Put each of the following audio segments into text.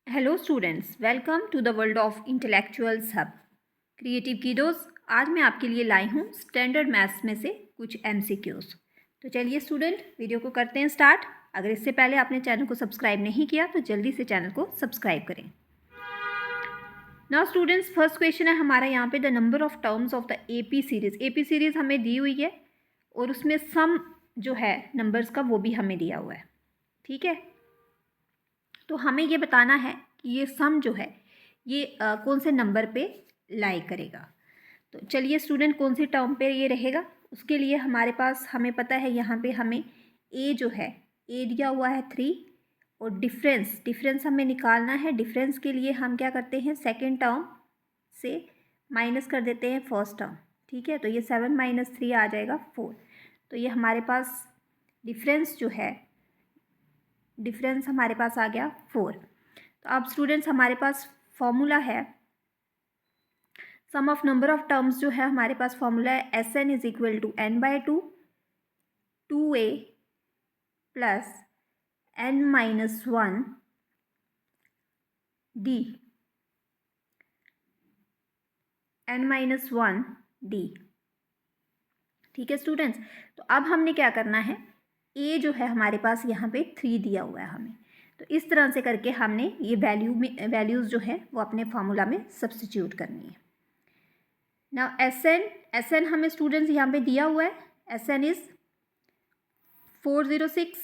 Hello students, welcome to the world of intellectuals hub creative kiddos. आज मैं आपके लिए लाई हूँ स्टैंडर्ड मैथ्स में से कुछ एमसीक्यूज। तो चलिए स्टूडेंट, वीडियो को करते हैं स्टार्ट। अगर इससे पहले आपने चैनल को सब्सक्राइब नहीं किया तो जल्दी से चैनल को सब्सक्राइब करें। नाउ स्टूडेंट्स, फर्स्ट क्वेश्चन है हमारा यहाँ पे, the number of terms of the AP series. AP series हमें दी हुई है और उसमें सम जो है नंबर्स का वो भी हमें दिया हुआ है। ठीक है, तो हमें ये बताना है कि ये सम जो है ये कौन से नंबर पे लाई करेगा। तो चलिए स्टूडेंट, कौन सी टर्म पे ये रहेगा उसके लिए हमारे पास हमें पता है यहाँ पे हमें ए जो है ए दिया हुआ है 3 और डिफरेंस हमें निकालना है। डिफरेंस के लिए हम क्या करते हैं, सेकेंड टर्म से माइनस कर देते हैं फर्स्ट टर्म। ठीक है, तो ये 7 - 3 आ जाएगा 4। तो ये हमारे पास डिफरेंस जो है, डिफरेंस हमारे पास आ गया 4। तो अब स्टूडेंट्स हमारे पास फॉर्मूला है sum of number of terms जो है हमारे पास फॉर्मूला है SN is equal to n/2 2a plus n-1 d n-1 d। ठीक है स्टूडेंट्स, तो अब हमने क्या करना है, a जो है हमारे पास यहाँ पे 3 दिया हुआ है हमें, तो इस तरह से करके हमने ये वैल्यूज़ जो है वो अपने फार्मूला में सब्स्टिट्यूट करनी है। नाउ एस एन हमें स्टूडेंट्स यहाँ पे दिया हुआ है, SN इज़ 406।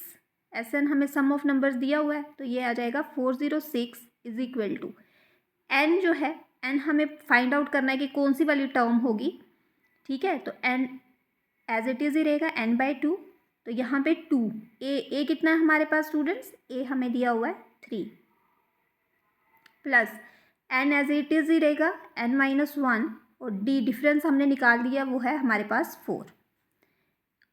SN हमें सम ऑफ नंबर्स दिया हुआ है, तो ये आ जाएगा 406 इज इक्वल टू n जो है, n हमें फाइंड आउट करना है कि कौन सी वाली टर्म होगी। ठीक है, तो n एज इट इज़ ही रहेगा n/2। तो यहाँ पे 2 ए कितना है हमारे पास स्टूडेंट्स, ए हमें दिया हुआ है 3 plus n as it is ही रहेगा n-1 और d डिफरेंस हमने निकाल दिया वो है हमारे पास 4।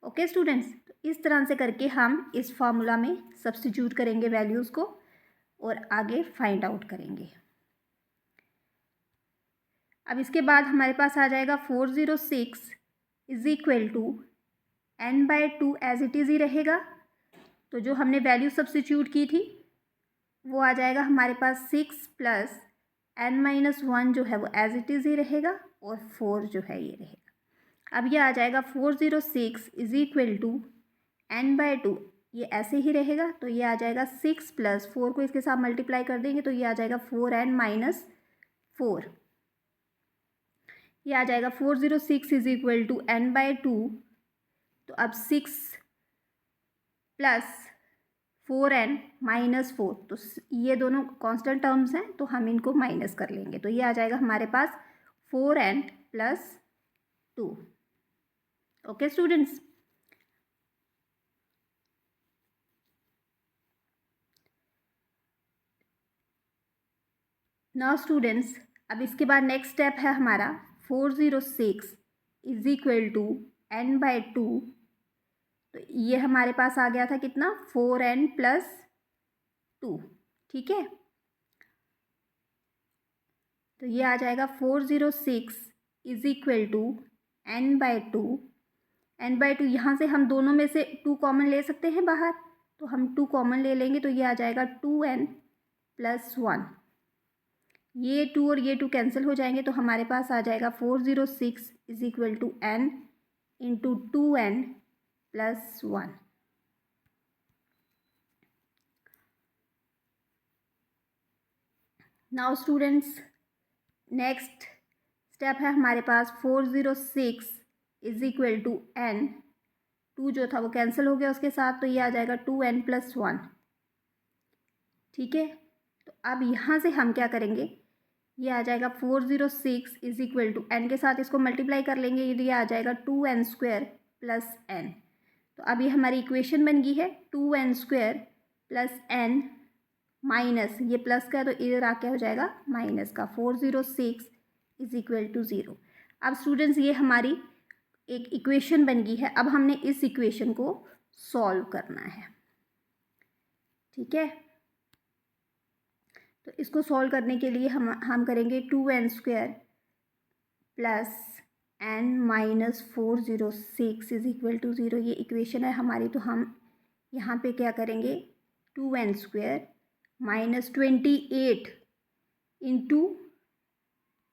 ओके स्टूडेंट्स, तो इस तरह से करके हम इस फार्मूला में सब्स्टिट्यूट करेंगे वैल्यूज़ को और आगे फाइंड आउट करेंगे। अब इसके बाद हमारे पास आ जाएगा 406 is equal to n/2 as it is ही रहेगा। तो जो हमने वैल्यू सब्स्टिट्यूट की थी वो आ जाएगा हमारे पास 6 प्लस n-1 जो है वो एज इट इज़ ही रहेगा और 4 जो है ये रहेगा। अब ये आ जाएगा 406 इज इक्वल टू n/2, ये ऐसे ही रहेगा, तो ये आ जाएगा 6 प्लस 4 को इसके साथ मल्टीप्लाई कर देंगे तो ये आ जाएगा 4n-4। ये आ जाएगा 406 इज इक्वल टू n/2। तो अब 6 प्लस 4n-4, तो ये दोनों कांस्टेंट टर्म्स हैं तो हम इनको माइनस कर लेंगे, तो ये आ जाएगा हमारे पास 4n + 2। Okay students, now students अब इसके बाद नेक्स्ट स्टेप है हमारा 406 इज इक्वल टू n/2। तो ये हमारे पास आ गया था कितना, 4n + 2। ठीक है, तो ये आ जाएगा 406 is equal to n/2। n/2 यहाँ से हम दोनों में से 2 कॉमन ले सकते हैं बाहर, तो हम 2 कॉमन ले लेंगे, तो ये आ जाएगा 2n + 1। ये 2 और ये 2 कैंसिल हो जाएंगे, तो हमारे पास आ जाएगा 406 is equal to n into 2n + 1। Now students next step है हमारे पास 406 इज इक्वल टू n। 2 जो था वो कैंसिल हो गया उसके साथ, तो ये आ जाएगा 2n + 1। ठीक है, तो अब यहाँ से हम क्या करेंगे, ये आ जाएगा 406 इज इक्वल टू n के साथ इसको मल्टीप्लाई कर लेंगे, ये आ जाएगा 2n² + n। तो अब ये हमारी इक्वेशन बन गई है 2n² + n माइनस ये प्लस का, तो इधर आके हो जाएगा माइनस का, 406 इज इक्वल टू 0। अब स्टूडेंट्स ये हमारी एक इक्वेशन बन गई है, अब हमने इस इक्वेशन को सॉल्व करना है। ठीक है, तो इसको सॉल्व करने के लिए हम करेंगे 2n² + n-406 is equal to 0। ये इक्वेशन है हमारी, तो हम यहाँ पे क्या करेंगे, 2n² -28 इंटू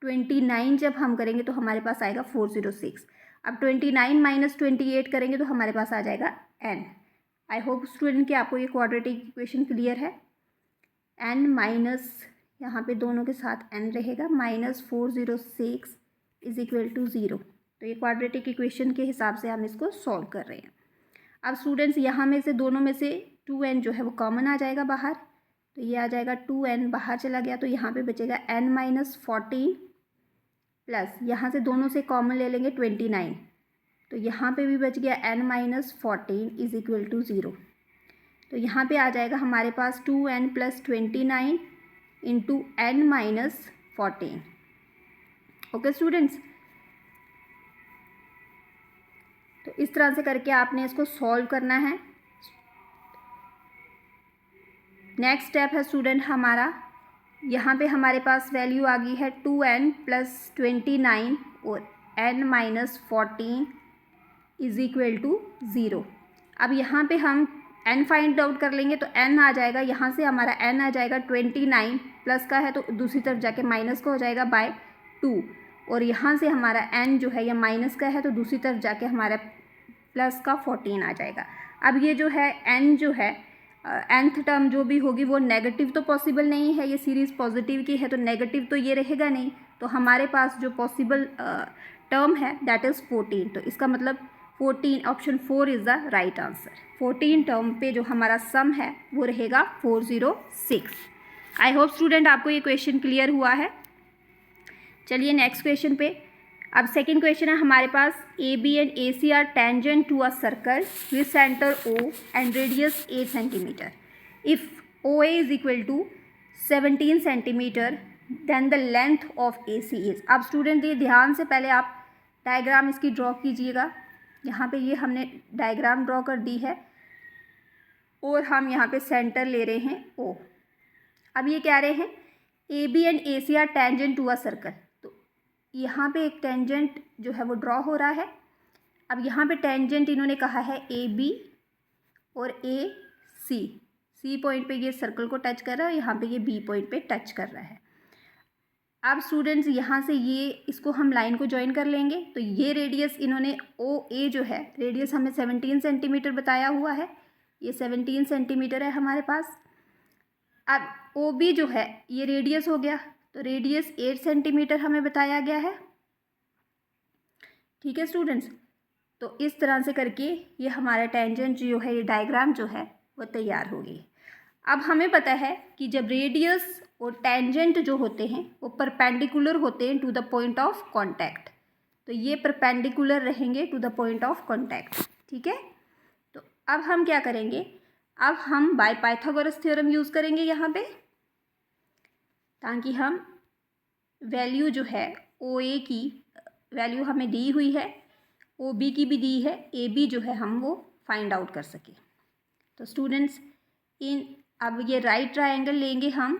29 जब हम करेंगे तो हमारे पास आएगा 406। अब 29 माइनस 28 करेंगे तो हमारे पास आ जाएगा n। आई होप स्टूडेंट कि आपको ये क्वाड्रेटिक इक्वेशन क्लियर है। n माइनस यहाँ पे दोनों के साथ n रहेगा, -406 इज इक्वल टू 0। तो ये क्वाड्रेटिक इक्वेशन के हिसाब से हम इसको सॉल्व कर रहे हैं। अब स्टूडेंट्स यहाँ में से दोनों में से 2n जो है वो कॉमन आ जाएगा बाहर, तो ये आ जाएगा 2n बाहर चला गया, तो यहाँ पे बचेगा n माइनस 14 प्लस यहाँ से दोनों से कॉमन ले लेंगे 29, तो यहाँ पे भी बच गया n minus 14 is equal to 0। तो यहाँ पे आ जाएगा हमारे पास 2n plus 29 into n minus 14। Okay students, तो इस तरह से करके आपने इसको सॉल्व करना है। नेक्स्ट स्टेप है स्टूडेंट हमारा, यहाँ पे हमारे पास वैल्यू आ गई है 2n प्लस 29 और n minus 14 is equal to 0। अब यहाँ पे हम n फाइंड आउट कर लेंगे, तो n आ जाएगा, यहाँ से हमारा n आ जाएगा 29 प्लस का है तो दूसरी तरफ जाके माइनस का हो जाएगा बाय 2, और यहाँ से हमारा n जो है यह माइनस का है तो दूसरी तरफ जाके हमारा प्लस का 14 आ जाएगा। अब ये जो है n जो है nth टर्म जो भी होगी वो नेगेटिव तो पॉसिबल नहीं है, ये सीरीज़ पॉजिटिव की है तो नेगेटिव तो ये रहेगा नहीं, तो हमारे पास जो पॉसिबल टर्म है दैट इज़ 14। तो इसका मतलब 14 option 4 is the right answer. 14 term पे जो हमारा सम है वो रहेगा 406। आई होप स्टूडेंट आपको ये क्वेश्चन क्लियर हुआ है। चलिए नेक्स्ट क्वेश्चन पे। अब सेकेंड क्वेश्चन है हमारे पास, A B and A C are tangent to a circle with centre O and radius 8 centimetre. If O A is equal to 17 centimetre then the length of A C is. अब student ये ध्यान से पहले आप diagram इसकी draw कीजिएगा। यहाँ पे ये हमने डायग्राम ड्रॉ कर दी है और हम यहाँ पे सेंटर ले रहे हैं ओ। अब ये कह रहे हैं A B and A C are tangent to a circle, तो यहाँ पे एक टेंजेंट जो है वो ड्रॉ हो रहा है। अब यहाँ पे टेंजेंट इन्होंने कहा है ए बी और ए सी, सी पॉइंट पे ये सर्कल को टच कर रहा है, यहाँ पे ये बी पॉइंट पे टच कर रहा है। अब स्टूडेंट्स यहाँ से ये इसको हम लाइन को ज्वाइन कर लेंगे, तो ये रेडियस इन्होंने ओ ए जो है रेडियस हमें 17 सेंटीमीटर बताया हुआ है, ये 17 सेंटीमीटर है हमारे पास। अब ओ बी जो है ये रेडियस हो गया, तो रेडियस 8 सेंटीमीटर हमें बताया गया है। ठीक है स्टूडेंट्स, तो इस तरह से करके ये हमारा टेंजेंट जो है, ये डायग्राम जो है वो तैयार हो गई। अब हमें पता है कि जब रेडियस और टेंजेंट जो होते हैं वो परपेंडिकुलर होते हैं to the point of contact, तो ये परपेंडिकुलर रहेंगे to the point of contact. ठीक है, तो अब हम क्या करेंगे, अब हम बाय पाइथागोरस थ्योरम यूज़ करेंगे यहाँ पे, ताकि हम वैल्यू जो है ओ ए की वैल्यू हमें दी हुई है, ओ बी की भी दी है, ए बी जो है हम वो फाइंड आउट कर सकें। तो स्टूडेंट्स अब ये राइट ट्रायंगल लेंगे हम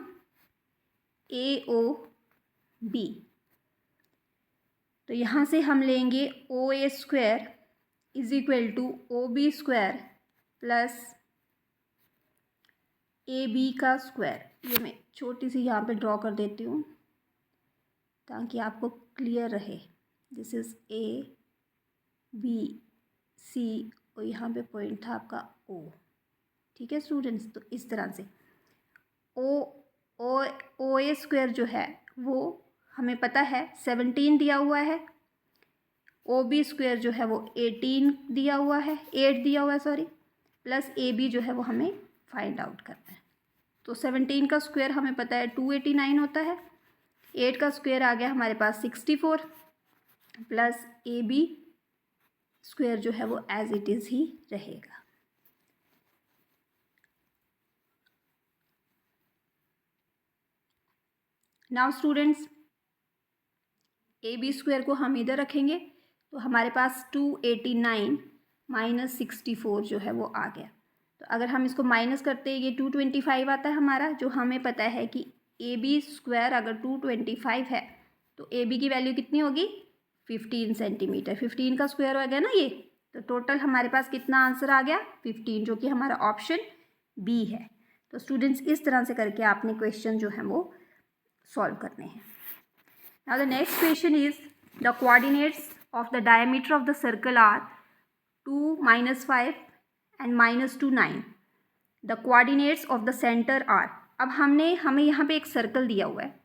ए ओ बी, तो यहाँ से हम लेंगे O A square is equal to O B square plus A B का स्क्वायर। ये मैं छोटी सी यहाँ पे ड्रॉ कर देती हूँ ताकि आपको क्लियर रहे। This is A B C और यहाँ पे पॉइंट था आपका ओ। ठीक है स्टूडेंट्स, तो इस तरह से ओ ए स्क्वायर जो है वो हमें पता है 17 दिया हुआ है, ओ बी स्क्वायर जो है वो 18 दिया हुआ है, 8 दिया हुआ है सॉरी, प्लस ए बी जो है वो हमें फाइंड आउट करना है। तो 17 का स्क्वायर हमें पता है 289 होता है, 8 का स्क्वायर आ गया हमारे पास 64, प्लस ए बी स्क्वायर जो है वो एज इट इज़ ही रहेगा। Now students A B square को हम इधर रखेंगे, तो हमारे पास 289 माइनस 64 जो है वो आ गया। तो अगर हम इसको माइनस करते हैं ये 225 आता है हमारा, जो हमें पता है कि ए बी स्क्वायर अगर 225 है तो ए बी की वैल्यू कितनी होगी 15 सेंटीमीटर। 15 का स्क्वायर हो गया ना ये, तो टोटल हमारे पास कितना आंसर आ गया 15, जो कि हमारा ऑप्शन बी है। तो स्टूडेंट्स इस तरह से करके आपने क्वेश्चन जो हैं वो सॉल्व करने हैं। Now the next question is the coordinates of the diameter of the circle are 2, -5 and -2, 9। The coordinates of the centre are. अब हमें यहाँ पे एक सर्कल दिया हुआ है,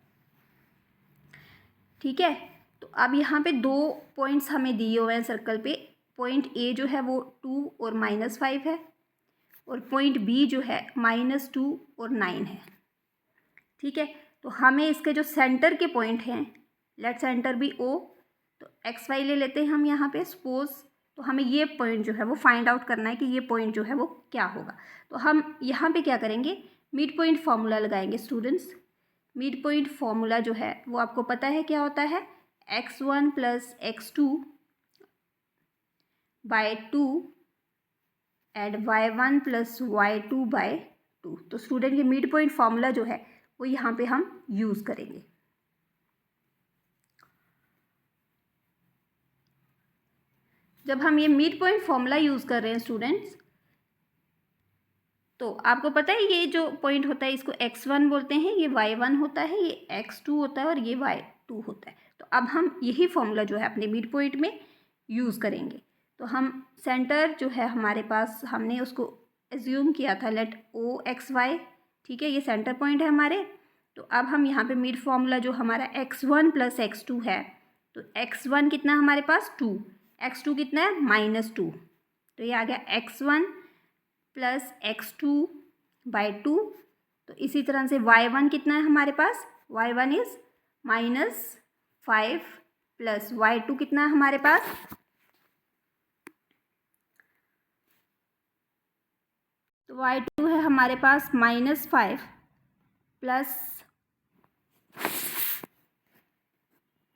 ठीक है। तो अब यहाँ पे 2 पॉइंट्स हमें दिए हुए हैं सर्कल पे। पॉइंट ए जो है वो 2 और -5 है, और पॉइंट बी जो है -2 और 9 है, ठीक है। तो हमें इसके जो सेंटर के पॉइंट हैं, लेट सेंटर बी ओ, तो एक्स वाई ले लेते हैं हम यहाँ पे सपोज। तो हमें ये पॉइंट जो है वो फाइंड आउट करना है कि ये पॉइंट जो है वो क्या होगा। तो हम यहाँ पे क्या करेंगे, मिड पॉइंट फार्मूला लगाएंगे स्टूडेंट्स। मिड पॉइंट फार्मूला जो है वो आपको पता है क्या होता है, x1 + x2 bye 2 and y1 + y2 bye 2। तो स्टूडेंट ये मिड पॉइंट फार्मूला जो है वो यहाँ पे हम यूज़ करेंगे। जब हम ये मिड पॉइंट फार्मूला यूज़ कर रहे हैं स्टूडेंट्स, तो आपको पता है ये जो पॉइंट होता है इसको x1 बोलते हैं, ये y1 होता है, ये x2 होता है और ये y2 होता है। तो अब हम यही फार्मूला जो है अपने मिड पॉइंट में यूज़ करेंगे। तो हम सेंटर जो है हमारे पास, हमने उसको एज्यूम किया था लेट ओ एक्स वाई, ठीक है, ये सेंटर पॉइंट है हमारे। तो अब हम यहाँ पे मिड फार्मूला जो हमारा x1 + x2 है, तो x1 कितना हमारे पास 2, x2 कितना है -2, तो ये आ गया x1 + x2 बाय 2। तो इसी तरह से y1 कितना है हमारे पास, y1 इज़ -5 + y2 कितना है हमारे पास, तो y2 है हमारे पास -5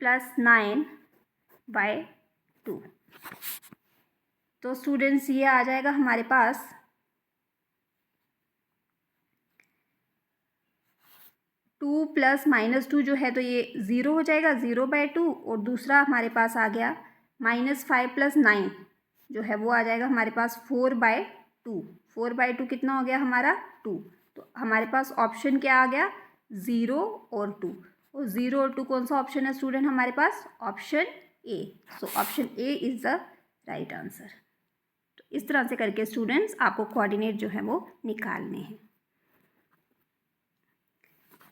+ 9 बाय 2। तो स्टूडेंट्स ये आ जाएगा हमारे पास 2 + -2 जो है तो ये 0 हो जाएगा, 0/2। और दूसरा हमारे पास आ गया -5 + 9 जो है वो आ जाएगा हमारे पास 4/2। 4/2 कितना हो गया हमारा 2। तो हमारे पास ऑप्शन क्या आ गया, 0 और 2। और 0 और 2 कौन सा ऑप्शन है स्टूडेंट हमारे पास, option A. So option A is the right answer. तो इस तरह से करके स्टूडेंट्स आपको कोऑर्डिनेट जो है वो निकालने हैं।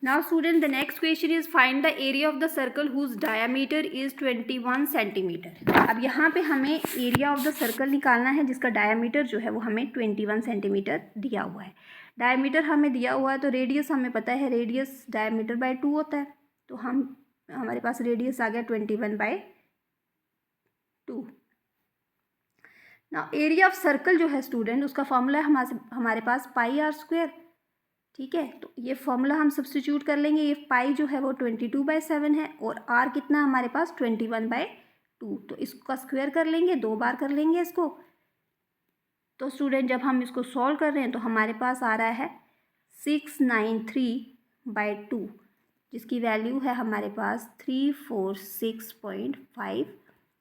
Now student, the next question is find the area of the circle whose diameter is 21 centimeter। अब यहाँ पे हमें एरिया ऑफ द सर्कल निकालना है जिसका डायमीटर जो है वो हमें 21 सेंटीमीटर दिया हुआ है। डायमीटर हमें दिया हुआ है तो रेडियस हमें पता है, रेडियस डायमीटर बाय 2 होता है। तो हमारे पास रेडियस आ गया 21/2। ना एरिया ऑफ सर्कल जो है स्टूडेंट उसका फॉर्मूला है हमारे पास πr², ठीक है। तो ये फॉर्मूला हम सब्स्टिट्यूट कर लेंगे। ये पाई जो है वो 22/7 है और आर कितना हमारे पास 21/2। तो इसका स्क्वायर कर लेंगे, 2 बार कर लेंगे इसको। तो स्टूडेंट जब हम इसको सॉल्व कर रहे हैं तो हमारे पास आ रहा है 693/2, जिसकी वैल्यू है हमारे पास 346.5।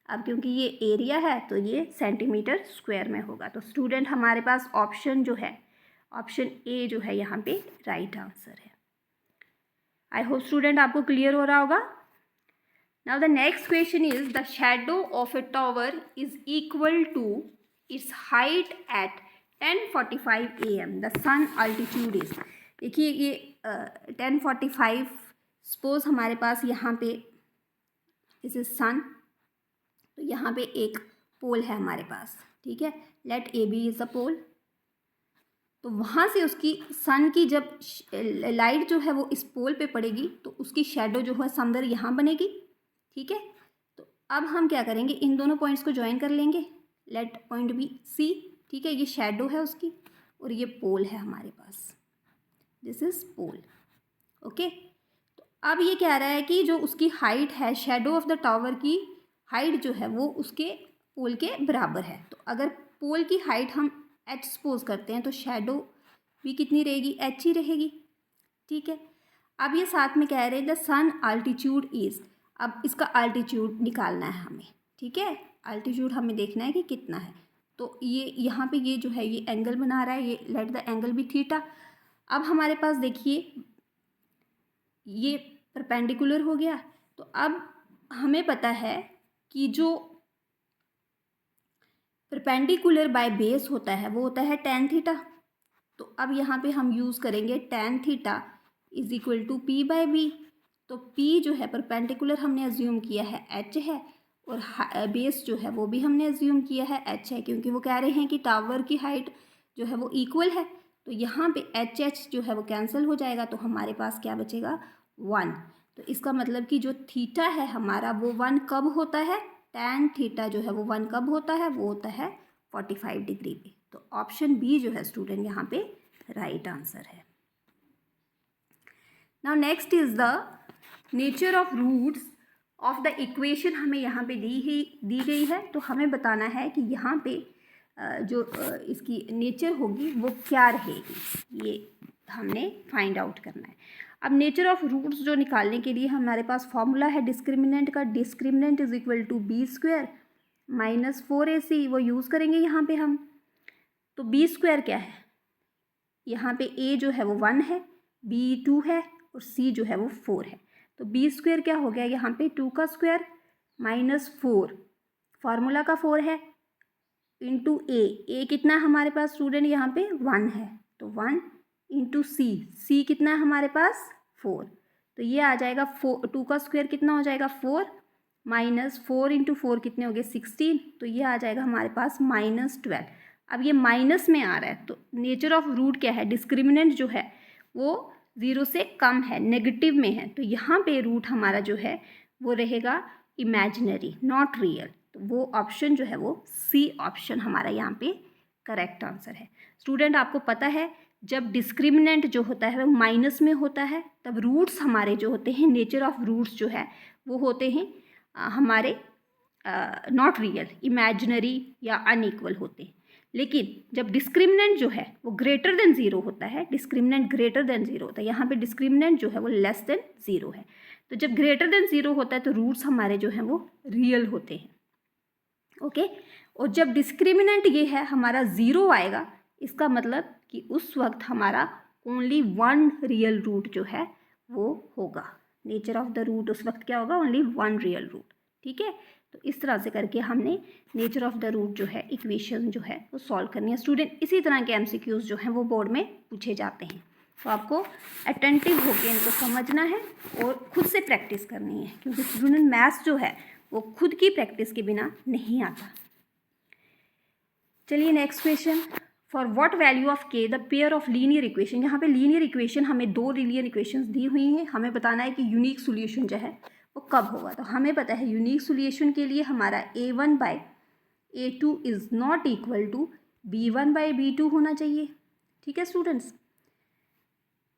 अब क्योंकि ये एरिया है तो ये सेंटीमीटर स्क्वायर में होगा। तो स्टूडेंट हमारे पास ऑप्शन जो है, ऑप्शन ए जो है यहाँ पे राइट आंसर है। आई होप स्टूडेंट आपको क्लियर हो रहा होगा। Now the next question is the shadow of a tower is equal to its height at 10:45 AM। The sun altitude is, देखिए ये 10:45 सपोज हमारे पास यहाँ पे दिस इज सन। तो यहाँ पे एक पोल है हमारे पास, ठीक है, let A B is the pole. तो वहाँ से उसकी सन की जब लाइट जो है वो इस पोल पे पड़ेगी तो उसकी शेडो जो है समदर यहाँ बनेगी, ठीक है। तो अब हम क्या करेंगे, इन दोनों पॉइंट्स को ज्वाइन कर लेंगे, लेट पॉइंट बी सी, ठीक है। ये शेडो है उसकी और ये पोल है हमारे पास, दिस इज पोल, ओके। तो अब ये कह रहा है कि जो उसकी हाइट है, शेडो ऑफ द टावर की हाइट जो है वो उसके पोल के बराबर है। तो अगर पोल की हाइट हम h सपोज करते हैं तो शेडो भी कितनी रहेगी, h ही रहेगी, ठीक है। अब ये साथ में कह रहे हैं द सन अल्टीट्यूड इज, अब इसका अल्टीट्यूड निकालना है हमें, ठीक है। अल्टीट्यूड हमें देखना है कि कितना है। तो ये यहाँ पे ये जो है ये एंगल बना रहा है, ये लेट द एंगल भी थीटा। अब हमारे पास देखिए ये परपेंडिकुलर हो गया। तो अब हमें पता है कि जो परपेंडिकुलर बाय बेस होता है वो होता है tan थीटा। तो अब यहाँ पे हम यूज़ करेंगे tan theta is equal to p by b. तो p जो है परपेंडिकुलर हमने अज्यूम किया है h है, और बेस जो है वो भी हमने अज्यूम किया है h है, क्योंकि वो कह रहे हैं कि टावर की हाइट जो है वो इक्वल है। तो यहाँ पे h जो है वो कैंसिल हो जाएगा, तो हमारे पास क्या बचेगा 1। तो इसका मतलब कि जो थीटा है हमारा वो 1 कब होता है, tan थीटा जो है वो 1 कब होता है, वो होता है 45 डिग्री पे। तो ऑप्शन बी जो है स्टूडेंट यहाँ पे राइट आंसर है। Now next is the nature of roots of the equation हमें यहाँ पे दी गई है। तो हमें बताना है कि यहाँ पे जो इसकी नेचर होगी वो क्या रहेगी, ये हमने फाइंड आउट करना है। अब नेचर ऑफ रूट्स जो निकालने के लिए हमारे पास फॉर्मूला है डिस्क्रिमिनेंट का, discriminant is equal to b square minus 4ac, वो यूज़ करेंगे यहाँ पे हम। तो बी स्क्वायर क्या है, यहाँ पे a जो है वो 1 है, b 2 है, और c जो है वो 4 है। तो बी स्क्वायर क्या हो गया, यहाँ पे 2 का स्क्वायर माइनस 4, फार्मूला का 4 है, इंटू a कितना हमारे पास स्टूडेंट यहाँ पे 1 है, तो 1 इंटू c कितना है हमारे पास 4। तो ये आ जाएगा 2 का स्क्वायर कितना हो जाएगा 4, माइनस 4 इंटू 4 कितने हो गए 16, तो ये आ जाएगा हमारे पास -12। अब ये माइनस में आ रहा है, तो नेचर ऑफ रूट क्या है, डिस्क्रिमिनेंट जो है वो 0 से कम है, नेगेटिव में है। तो यहाँ पे रूट हमारा जो है वो रहेगा इमेजिनरी, नॉट रियल। तो वो ऑप्शन जो है वो सी ऑप्शन हमारा यहाँ पे करेक्ट आंसर है। स्टूडेंट आपको पता है जब डिस्क्रिमिनेंट जो होता है वो माइनस में होता है, तब रूट्स हमारे जो होते हैं, नेचर ऑफ रूट्स जो है वो होते हैं हमारे नॉट रियल, इमेजिनरी या अनइक्वल होते हैं। लेकिन जब डिस्क्रिमिनेंट जो है वो ग्रेटर देन 0 होता है, डिस्क्रिमिनेंट ग्रेटर देन 0 होता है, यहाँ पे डिस्क्रिमिनेंट जो है वो लेस देन 0 है। तो जब ग्रेटर देन 0 होता है तो रूट्स हमारे जो हैं वो रियल होते हैं। ओके, और जब डिस्क्रिमिनेंट ये है हमारा 0 आएगा, इसका मतलब कि उस वक्त हमारा ओनली 1 रियल रूट जो है वो होगा। नेचर ऑफ द रूट उस वक्त क्या होगा, ओनली 1 रियल रूट। ठीक है, तो इस तरह से करके हमने नेचर ऑफ द रूट जो है इक्वेशन जो है वो सॉल्व करनी है। स्टूडेंट इसी तरह के एमसीक्यूज जो हैं वो बोर्ड में पूछे जाते हैं, तो आपको अटेंटिव होकर इनको समझना है और खुद से प्रैक्टिस करनी है, क्योंकि स्टूडेंट मैथ्स जो है वो खुद की प्रैक्टिस के बिना नहीं आता। चलिए next question, for what value of K the pair of linear equation. यहाँ पे लीनियर इक्वेशन हमें 2 लीनियर इक्वेशंस दी हुई हैं, हमें बताना है कि यूनिक सोल्यूशन जो है वो कब होगा। तो हमें पता है यूनिक सोल्यूशन के लिए हमारा a1 by a2 is not equal to b1 by b2 होना चाहिए। ठीक है स्टूडेंट्स,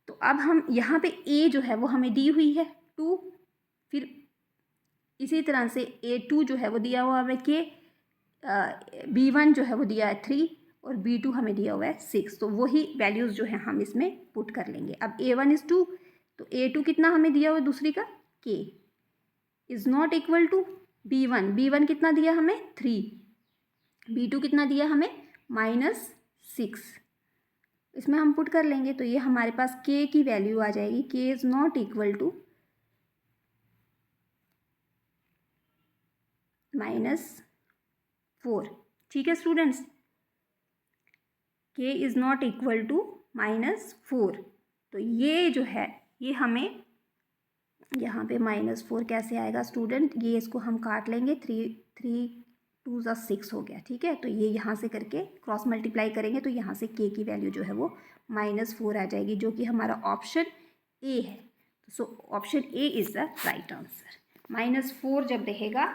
तो अब हम यहाँ पे a जो है वो हमें दी हुई है 2, फिर इसी तरह से a2 जो है वो दिया हुआ हमें k, b1 जो है वो दिया है 3, और b2 हमें दिया हुआ है 6। तो वही वैल्यूज़ जो है हम इसमें पुट कर लेंगे। अब a1 इज़ 2, तो a2 कितना हमें दिया हुआ है दूसरी का k is not equal to b1 कितना दिया हमें 3, b2 कितना दिया हमें -6, इसमें हम पुट कर लेंगे। तो ये हमारे पास k की वैल्यू आ जाएगी, k is not equal to -4। ठीक है students, k is not equal to -4। तो ये जो है ये हमें यहाँ पे -4 कैसे आएगा स्टूडेंट, ये इसको हम काट लेंगे, 3 2 ज़ा 6 हो गया। ठीक है, तो ये यहाँ से करके क्रॉस मल्टीप्लाई करेंगे तो यहाँ से k की वैल्यू जो है वो -4 आ जाएगी, जो कि हमारा ऑप्शन ए है। सो option A is the right answer. -4 जब रहेगा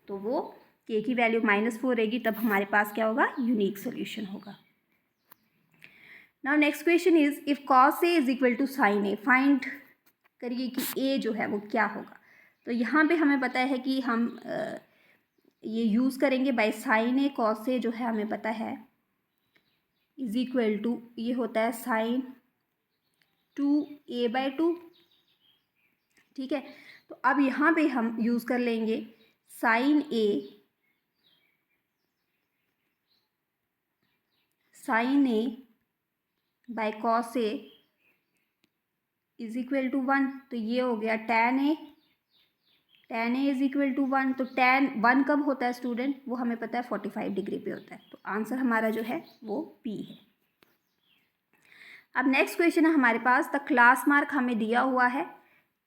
तो वो k की वैल्यू -4 रहेगी, तब हमारे पास क्या होगा, यूनिक सोल्यूशन होगा। Now next question is if cos a is equal to sin a, find करिए कि a जो है वो क्या होगा। तो यहाँ पे हमें पता है कि हम ये यूज़ करेंगे bye sin a cos a, जो है हमें पता है इज इक्वल टू ये होता है sin 2a/2। ठीक है, तो अब यहाँ पे हम यूज़ कर लेंगे sin a by cos a is equal to 1, तो ये हो गया tan A is equal to 1। तो tan 1 कब होता है स्टूडेंट, वो हमें पता है 45 डिग्री पे होता है। तो आंसर हमारा जो है वो B है। अब नेक्स्ट क्वेश्चन है हमारे पास, द क्लास मार्क हमें दिया हुआ है,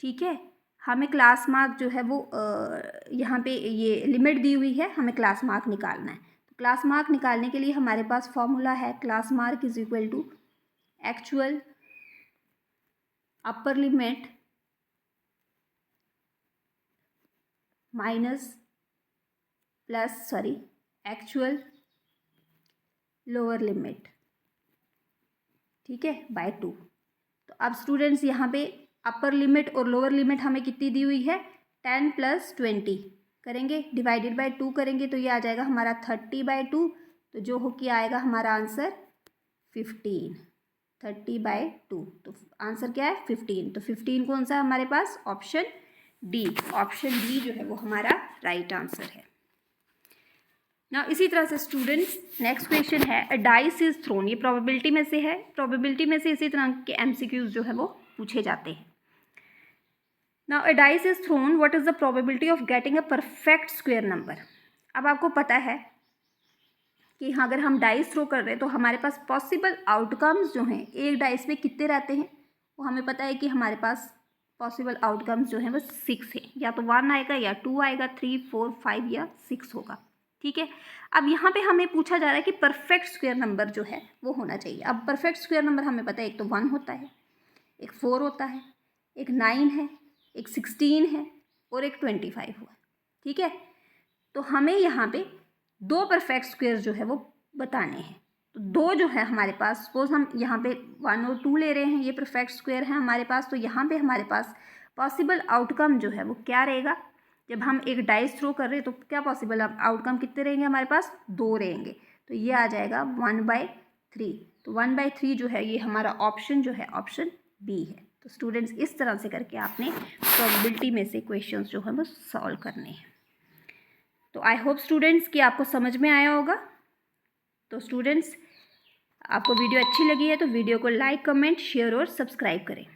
ठीक है। हमें क्लास मार्क जो है वो यहाँ पे ये लिमिट दी हुई है, हमें क्लास मार्क निकालना है। तो क्लास मार्क निकालने के लिए हमारे पास फॉर्मूला है, class mark is equal to actual upper limit minus actual lower limit, ठीक है, बाय 2। तो अब स्टूडेंट्स यहाँ पे अपर लिमिट और लोअर लिमिट हमें कितनी दी हुई है, 10 + 20 करेंगे, डिवाइडेड बाय 2 करेंगे, तो ये आ जाएगा हमारा 30/2। तो जो हो के आएगा हमारा आंसर 15, 30/2। तो आंसर क्या है 15। तो 15 कौन सा है हमारे पास, ऑप्शन डी जो है वो हमारा राइट आंसर है ना। इसी तरह से स्टूडेंट्स नेक्स्ट क्वेश्चन है, अ डाइस इज थ्रोन, ये प्रोबेबिलिटी में से है, प्रोबेबिलिटी में से इसी तरह के एमसीक्यूज जो है वो पूछे जाते हैं। Now a dice is throne, what is the probability of getting a perfect square number. अब आपको पता है कि हाँ, अगर हम डाइस थ्रो कर रहे हैं तो हमारे पास पॉसिबल आउटकम्स जो हैं एक डाइस में कितने रहते हैं, वो हमें पता है कि हमारे पास पॉसिबल आउटकम्स जो हैं वो 6 है, या तो 1 आएगा या 2 आएगा, 3, 4, 5 या 6 होगा, ठीक है। अब यहाँ पे हमें पूछा जा रहा है कि परफेक्ट स्क्वायर नंबर जो है वो होना चाहिए। अब परफेक्ट स्क्वायर नंबर हमें पता है, एक तो 1 होता है, एक 4 होता है, एक 9 है, एक 16 है और एक 25 हुआ, ठीक है। तो हमें यहाँ पे 2 परफेक्ट स्क्वायर जो है वो बताने हैं। तो 2 जो है हमारे पास, सपोज हम यहाँ पे 1 और 2 ले रहे हैं, ये परफेक्ट स्क्वायर है हमारे पास। तो यहाँ पे हमारे पास पॉसिबल आउटकम जो है वो क्या रहेगा, जब हम एक डाइस थ्रो कर रहे हैं तो क्या पॉसिबल आउटकम कितने रहेंगे हमारे पास, 2 रहेंगे। तो ये आ जाएगा 1/3। तो 1/3 जो है ये हमारा ऑप्शन जो है ऑप्शन बी है। तो स्टूडेंट्स इस तरह से करके आपने प्रोबेबिलिटी में से क्वेश्चंस जो है वो सॉल्व करने हैं। तो आई होप स्टूडेंट्स कि आपको समझ में आया होगा। तो स्टूडेंट्स आपको वीडियो अच्छी लगी है तो वीडियो को लाइक, कमेंट, शेयर और सब्सक्राइब करें।